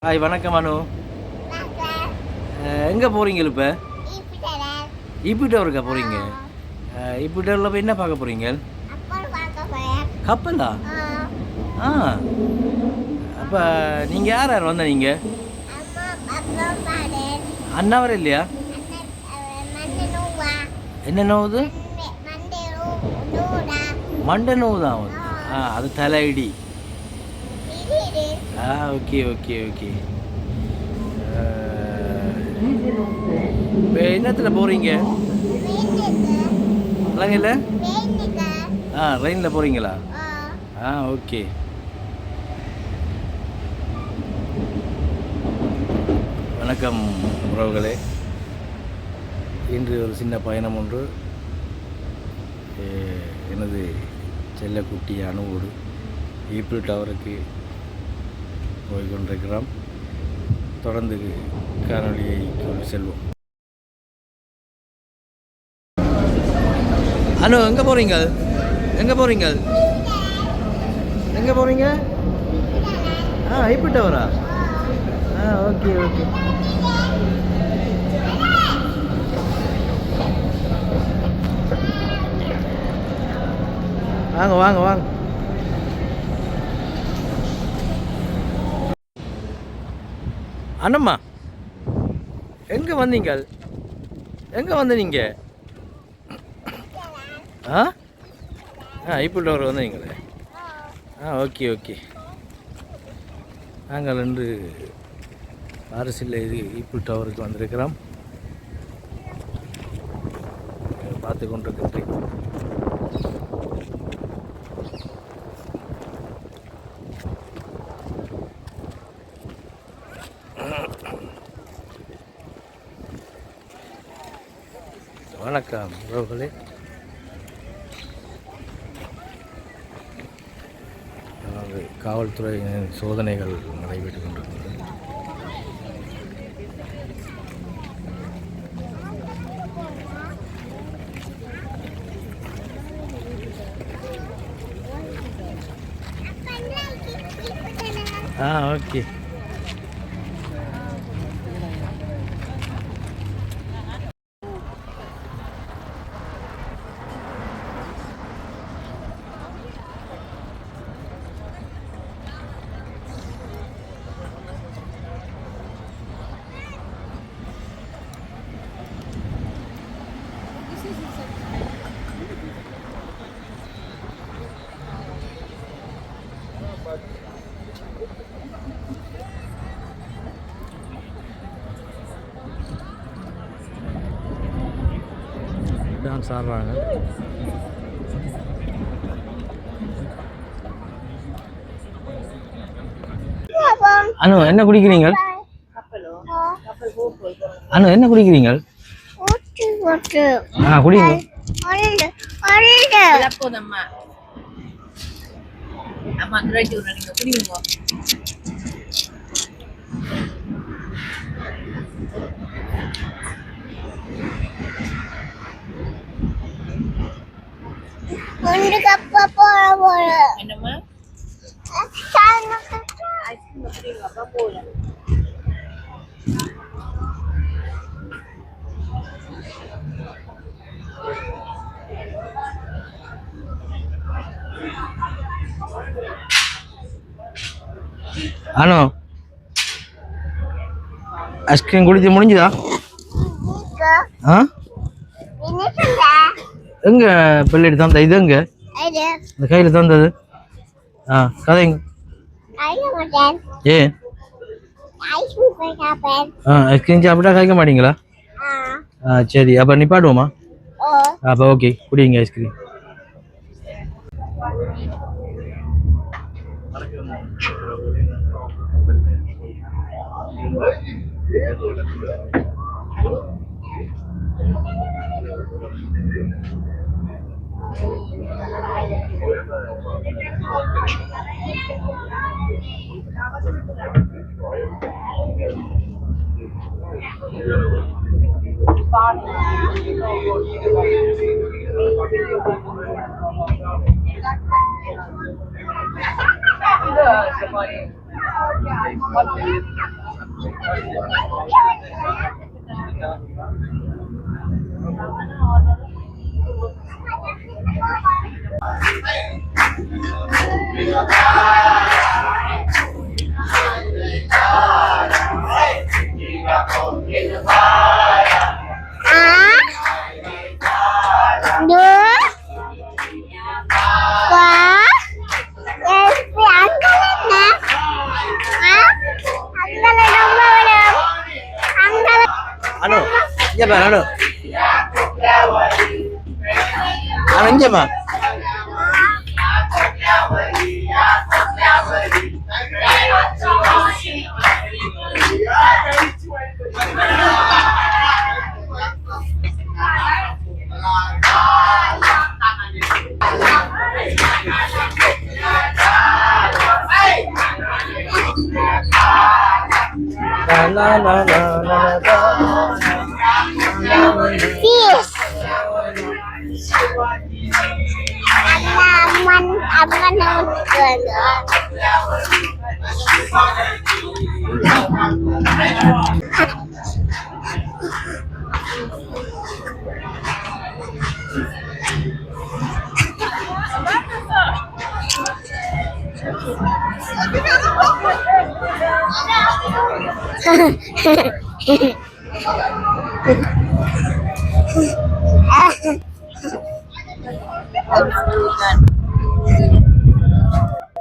Hi வணக்கம் அனு. எங்கே போகிறீங்க இப்போ? ஈப்பிட்டவருக்கா போகிறீங்க? ஈப்பிட்டவரில் போய் என்ன பார்க்க போகிறீங்க? கப்பலா? ஆ, அப்போ நீங்கள் யார் யார் வந்த நீங்கள்? அண்ணா வர இல்லையா? என்ன நோவுது? மண்டை நோவு தான் ஆகுது. அது தலையிடி. Okay okay okay. என்னத்தில் போகிறீங்க? இல்லைங்கல்ல? ட்ரெயினில் போகிறீங்களா? ஓகே. வணக்கம் உறவுகளே. இன்று ஒரு சின்ன பயணம் ஒன்று எனது செல்லக்குட்டி அணுவோடு ஈப்பிள் டவருக்கு போய்கொண்டிருக்கிறோம். தொடர்ந்து காணொலியை கொண்டு செல்வோம். அனு, எங்கே போகிறீங்க? எங்கே போகிறீங்க? எங்கே போகிறீங்க? ஈப்பிள் டவரா? Okay okay. வாங்க வாங்க வாங்க. அண்ணம்மா, எங்கே வந்தீங்க? எங்கே வந்து நீங்கள்? ஈப்பிள் டவர் வந்தீங்களே? Okay okay. நாங்கள் ரெண்டு பாரிஸில் ஈப்பிள் டவருக்கு வந்திருக்கிறோம். பார்த்து கொண்டிருக்கின்றேன். வணக்கம் உறவுகளே. காவல்துறையின் சோதனைகள் நடைபெற்றுக் கொண்டிருக்கிறது. ஓகே. டான்ஸ் ஆடுறாங்க. அனு, என்ன குடிக்கிறீங்க? அனு, என்ன குடிக்கிறீங்க? குடிங்க. என்னம்மா? அனு, ஐஸ்கிரீம் குடிச்சு முடிஞ்சுதா? எங்க பிள்ளைட்டு தந்த இது? எங்க இந்த கையில தந்தது? கதைங்க. ஏன் ஐஸ்கிரீம் சாப்பிட்டா கைக்க மாட்டீங்களா? சரி, அப்போ நிப்பாடுவோமா? அப்போ ஓகே, குடிங்க ice cream. Anu, iya bang, anu. Anu aja bang. La la la la la Fish. Aman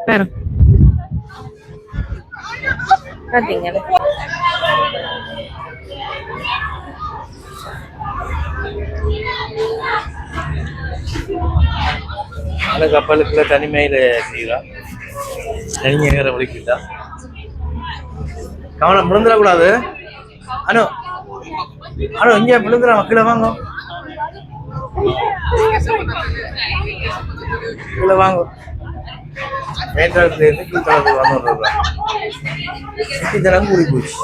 Pero tinggal. அந்த கப்பலுக்குள்ள தனிமையில செய்யறா தனி நேரம் முடிக்கிட்டா கவனம் விழுந்துடக்கூடாது. அனு அனு இங்கே விழுந்துடா கீழே வாங்க கீழே வாங்க மேற்காலத்துலேருந்து கீழ்காலத்துக்கு வந்து இதெல்லாம் கூடி போச்சு.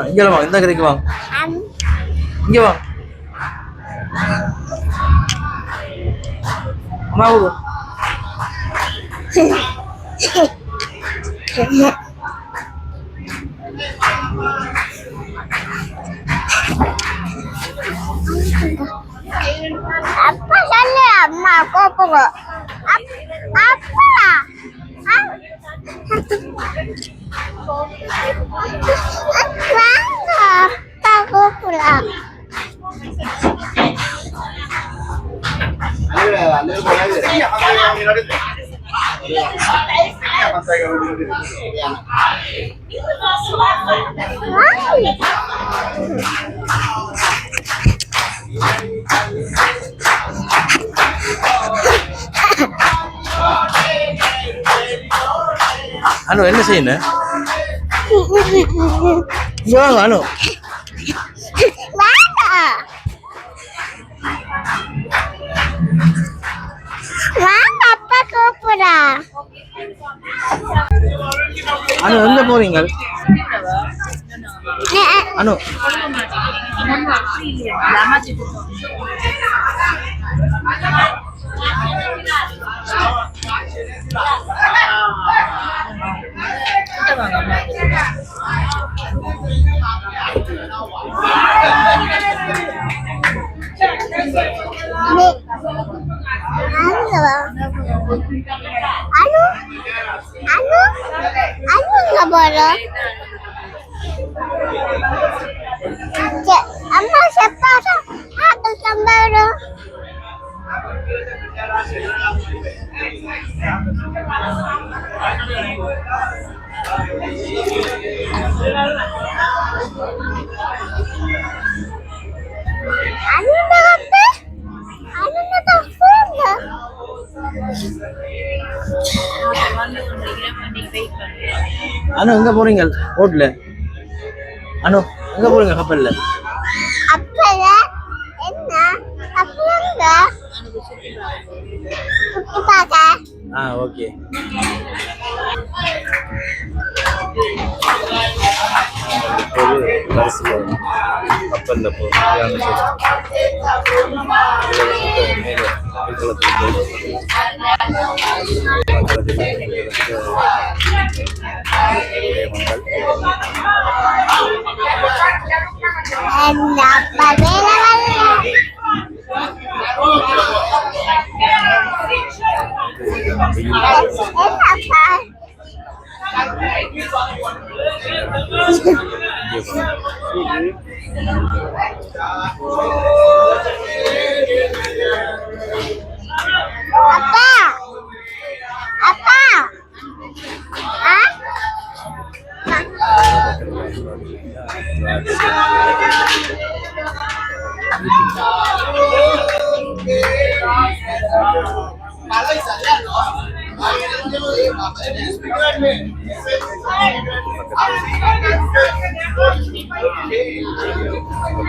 இங்கே வாங்க, இந்த கரைக்கு வாங்க, இங்கே வாங்க அம்மா ஊரு. apa salah amma apa aku pulang. அனு என்ன செய்யணும்? இங்க வாங்க அனு. அப்பா கூப்பிடா. அனு எங்க போறீங்க? அனு Anu nggak boleh. Amma siapa atau sambal? Anu apa? Anu tak pernah. அனு எங்க போறீங்க? போட்ல அனு எங்க போறீங்க? கப்பல்ல அப்பல என்ன? அப்பலங்க சுத்தி பார்க்க. ஓகே. ஒரு பரிசில் கப்பலில் போகிறாங்க.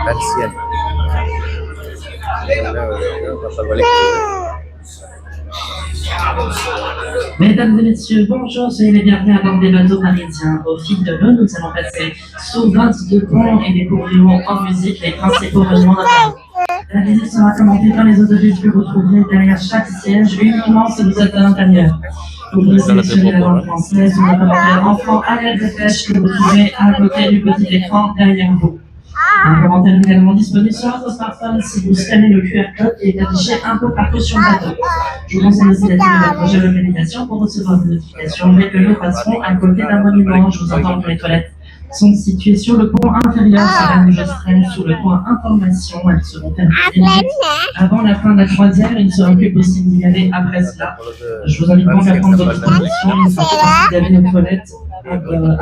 Persian. Mesdames et messieurs, bonjour, soyez les bienvenus à bord des bateaux parisiens. Au fil de l'eau, nous allons passer sous 22 ponts et découvrirons en musique les principaux monuments de Paris. La visite sera commentée par les autobus que vous trouverez derrière chaque siège, uniquement si vous êtes à l'intérieur. Vous pouvez sélectionner la langue française ou le commentaire enfant à l'aide des flèches que vous trouverez à côté du petit écran derrière vous. Un commentaire est également disponible sur votre smartphone si vous scannez le QR code qui est affiché un peu partout sur le bateau. Je vous conseille aussi d'activer la cloche de localisation pour recevoir des notifications dès que nous passerons à côté d'un monument. Je vous entends que les toilettes sont situées sur le pont inférieur sur la rue Australie, sous le point information. Elles seront terminées avant la fin de la croisière. Il ne sera plus possible d'y aller après cela. Je vous invite donc à prendre votre position. Il ne sera plus possible d'y aller aux toilettes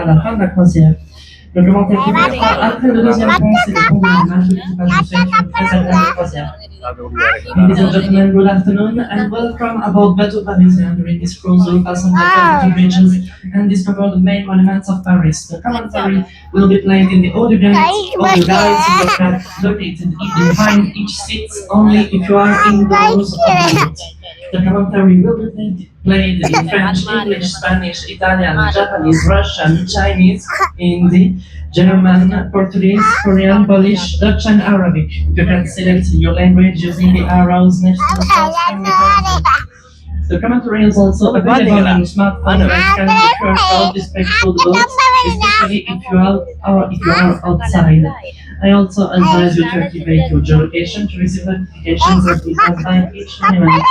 à la fin de la croisière. Le commentaire qui viendra après le deuxième pont, c'est le pont de l'image de l'équipage de cette très agréable croisière. Ladies and gentlemen, good afternoon and welcome aboard Bateau Parisien. During this cruise, you'll pass on the 22 bridges and discover the main monuments of Paris. The commentary will be played in the audio guides located behind each seat only if you are indoors of the boat. The commentary will be played in French, English, Spanish, Italian, Japanese, Russian, Chinese, Hindi, German, Portuguese, Korean, Polish, Dutch and Arabic. You can select your language using the arrows next to the stars. The commentary is also available on your smartphone by scanning the QR code displayed through the boat, especially if you are outside. I also advise you to activate your geolocation to receive notifications as we pass by each monument.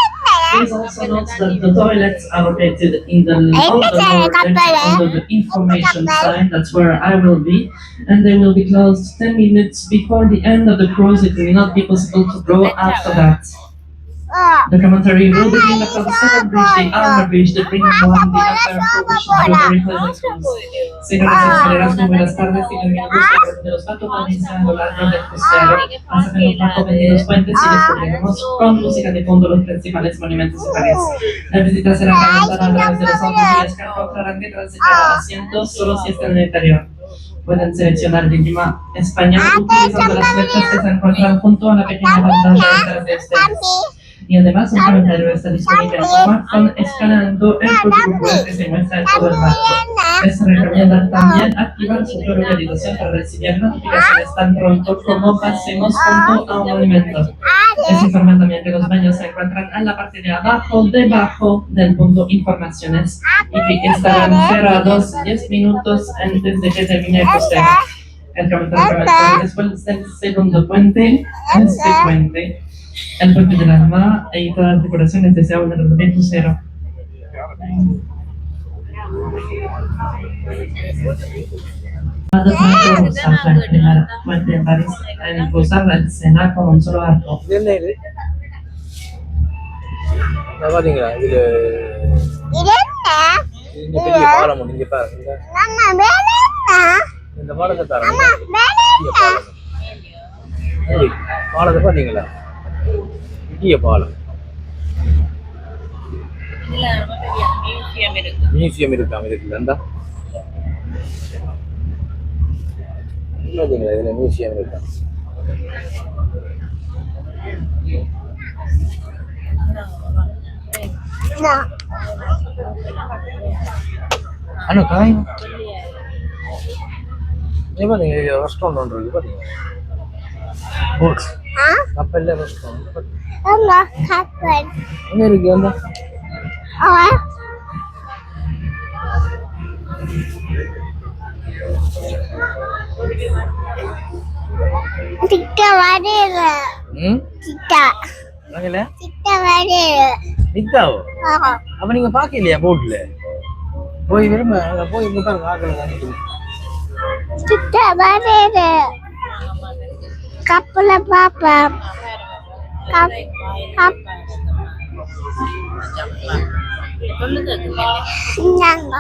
Please also note that the toilets are located on the lower deck under the information sign. That's where I will be, and they will be closed 10 minutes before the end of the cruise. It will not be possible to go after that. The commentary will begin after the second bridge, the Alma Bridge, the Green One, the Empire Four, which is a very pleasant cruise. Señoras y señores, muy buenas tardes y bienvenidos a los Bateaux Parisiens a lo largo del crucero. Pasaremos bajo los puentes y descubriremos con música de fondo los principales monumentos de París. La visita será realizada a través de los automóviles que encontrarán detrás de cada asiento, solo si están en el interior. Pueden seleccionar el idioma español utilizando las flechas que se encuentran junto a la pequeña pantalla detrás de ustedes. Y además un comentario está disponible en su smartphone escaneando el código QR que se muestra en todo el barco. Les recomienda también activar su geolocalización para recibir notificaciones tan pronto como pasemos junto a un monumento. Les informan también que los baños se encuentran en la parte de abajo, debajo del punto informaciones y que estarán cerrados 10 minutos antes de que termine el crucero. El comentario después del segundo puente, este puente. El puente del Alma y todas las decoraciones deseadas del crucero. Usar la primera puente de París en cruzar la escena con un solo arco. பாத்தீங்களா இது இந்த பெரிய பாலம் நீங்க பாருங்க இந்த பாலத்தை பாருங்க பாலத்தை பாத்தீங்களா பெரிய பாலம் மியூசியம் இருக்காம இருக்குல்ல இந்த இல்லைங்களா இதுல மியூசியம் இருக்கா ano kain இங்கே பாருங்க ரெஸ்டாரண்ட் ஒன்று இருக்குது பாருங்க போட் கப்பலில் ரெஸ்டாரண்ட் ஆமா கப்பல் எங்கே இருக்கு அந்த சிட்ட வரல சிட்டா நாங்கல சிட்ட வரல நித்தாவோ அப்ப நீங்க பாக்கலையா போட்ல போய் விரும்ப அங்க போய் இங்க பாருங்க ஆக்கல சிட்ட வரல கப்பல பாப்பா கப் இந்தாங்க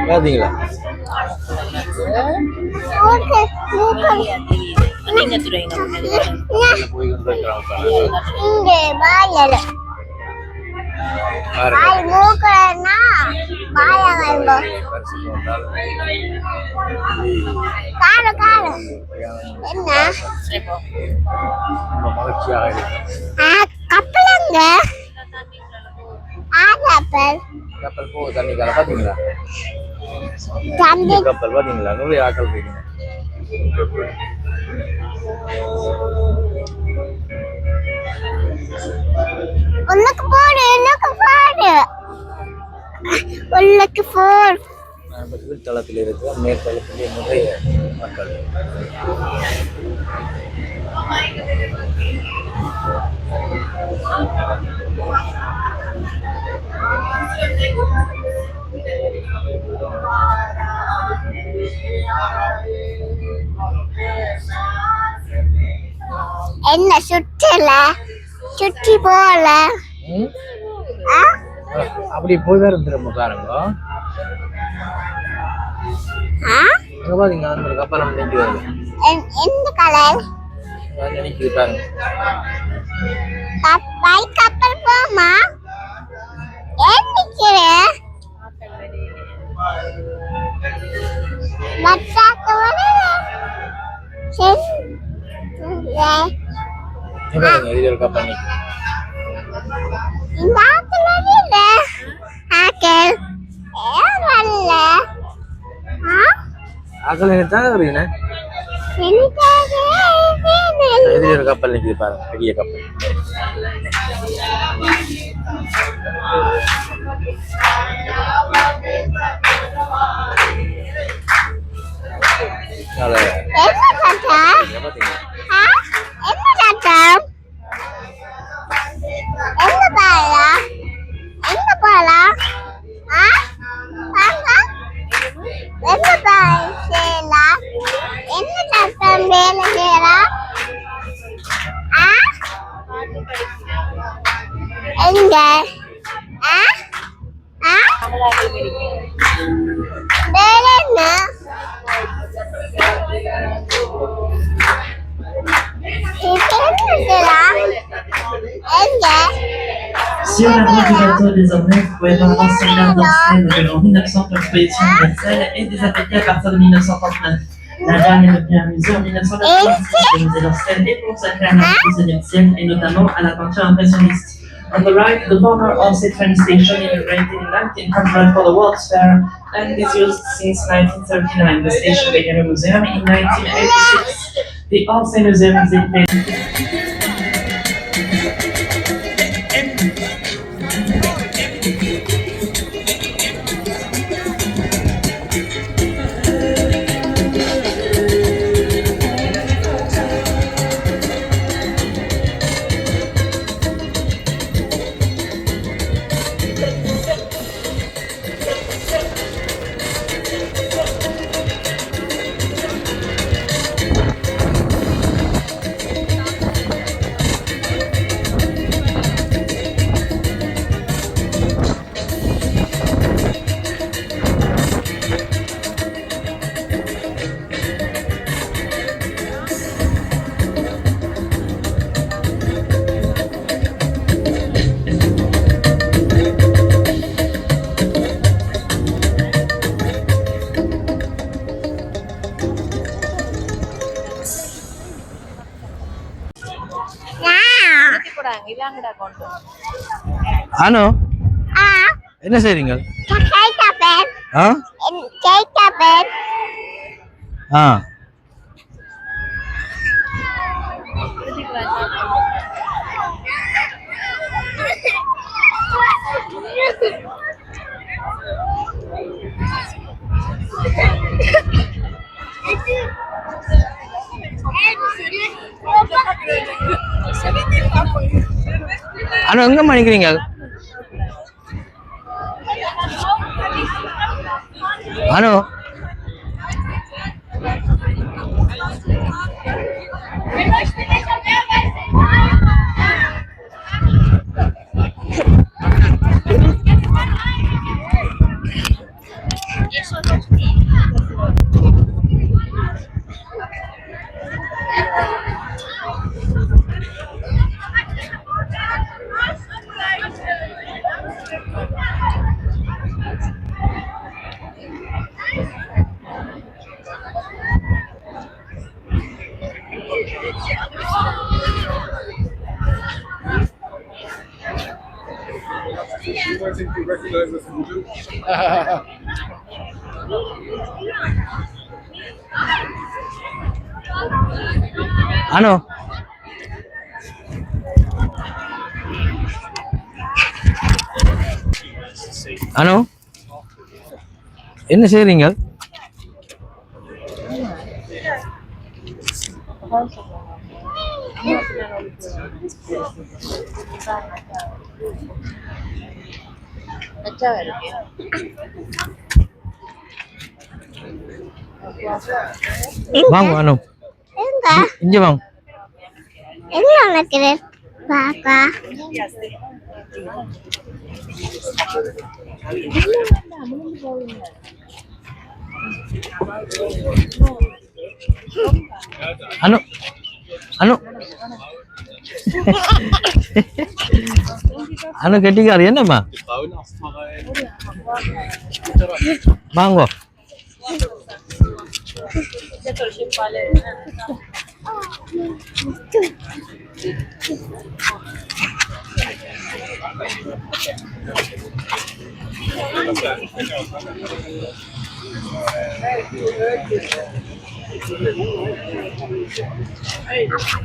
பாத்தீங்களா ஓகே நீங்க துறைங்க போய் இங்க வாயல வாய் மூக்கறனா வாயங்க காடு காடு என்ன கப்பலங்க கப்பல் கப்பல் போகுது தண்ணிக்கால பாத்தீங்களா தண்ணி கப்பல் பாத்தீங்களா நிறைய ஆட்கள் இருக்கீங்க உள்ளக்கு போடு உள்ளக்கு போடு தளத்தில் இருக்கு மேற்தளத்திலே நிறைய மக்கள் என்ன சுற்றி போல அப்படி போய் வேற திரும்ப பாருங்க அங்க பாத்தீங்க அந்த கப்பல் நம்ம நின்று வருது எந்த கலர் நினைக்குது பாருங்க கப்பல் போமா ஏன் நிக்கிற மச்சாக்கு வரல சரி இது ஒரு கப்பல் நிற்கும் இந்த ஆத்துல இல்ல ஆக்கல் ஏன் வரல ஆக்கள் நினைத்தாங்க வருவீங்க இது ஒரு கப்பல் நிற்குது பாருங்க பெரிய கப்பல் Si on approche du bateau désormais, vous pouvez voir l'ancienne gare d'ancienne de en 1900 pour l'exposition universelle et désaffectée à partir de 1939. La gare est devenue un musée en 1996. Le musée d'ancienne est consacré à l'art du XIXe siècle et notamment à la peinture impressionniste. On the right, the former Alceste train station inaugurated in 1900 for the World's Fair and is used since 1939. The station became a museum in 1986. The Alceste Museum is dedicated. ஆனோ என்ன செய்றீங்க? ஆ Jacob. ஆ அண்ணா எங்கம்மா நிற்கிறீங்க அனு I think you recognize us in the அனு அனு என்ன செய்றீங்க வாங்க அனு Enggak. இங்க வாங்க Ini anak kira. Papa. அனு அனு அனு கெட்டிக்காரு என்னம்மா வாங்கோ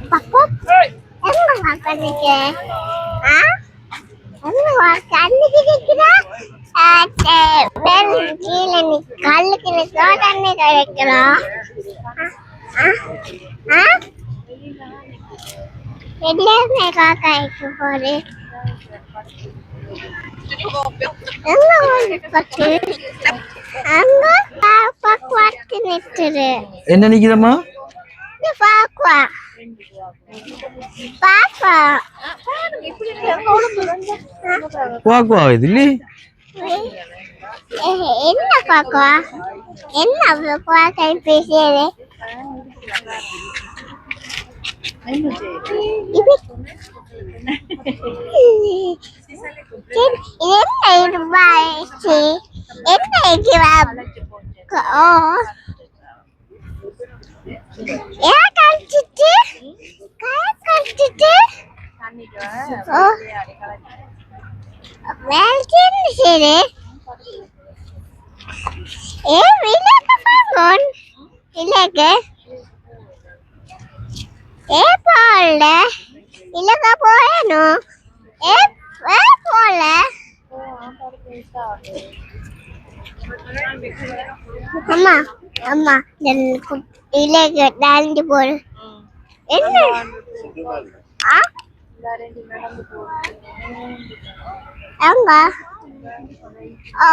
Papa. Emang makan ini? Hah? Emang makan ini kira? Ben gila nih. Kalau kini soda nih kayak kira. Hah? Hah? Jadi nih kakak itu boleh. Emang mau pakai? Enggak, apa kuat ini tuh? என்ன நிக்கிறம்மா Ini Papa. Papa. குவா இது இல்லையே என்ன Papa? என்ன அவ்வளோ குவாக்கை பேசுறது? இது என்ன இது பாய்ச்சி? என்ன இது ஓ ஏன் கழிச்சிட்டு ஓ வேல்சின் சரி ஏ விலக பாங்கோன் விலக ஏ போல விலக போயனோ ஏ போல அம்மா அம்மா விலக டாண்டி போடு என்ன ஆ எங்க ஓ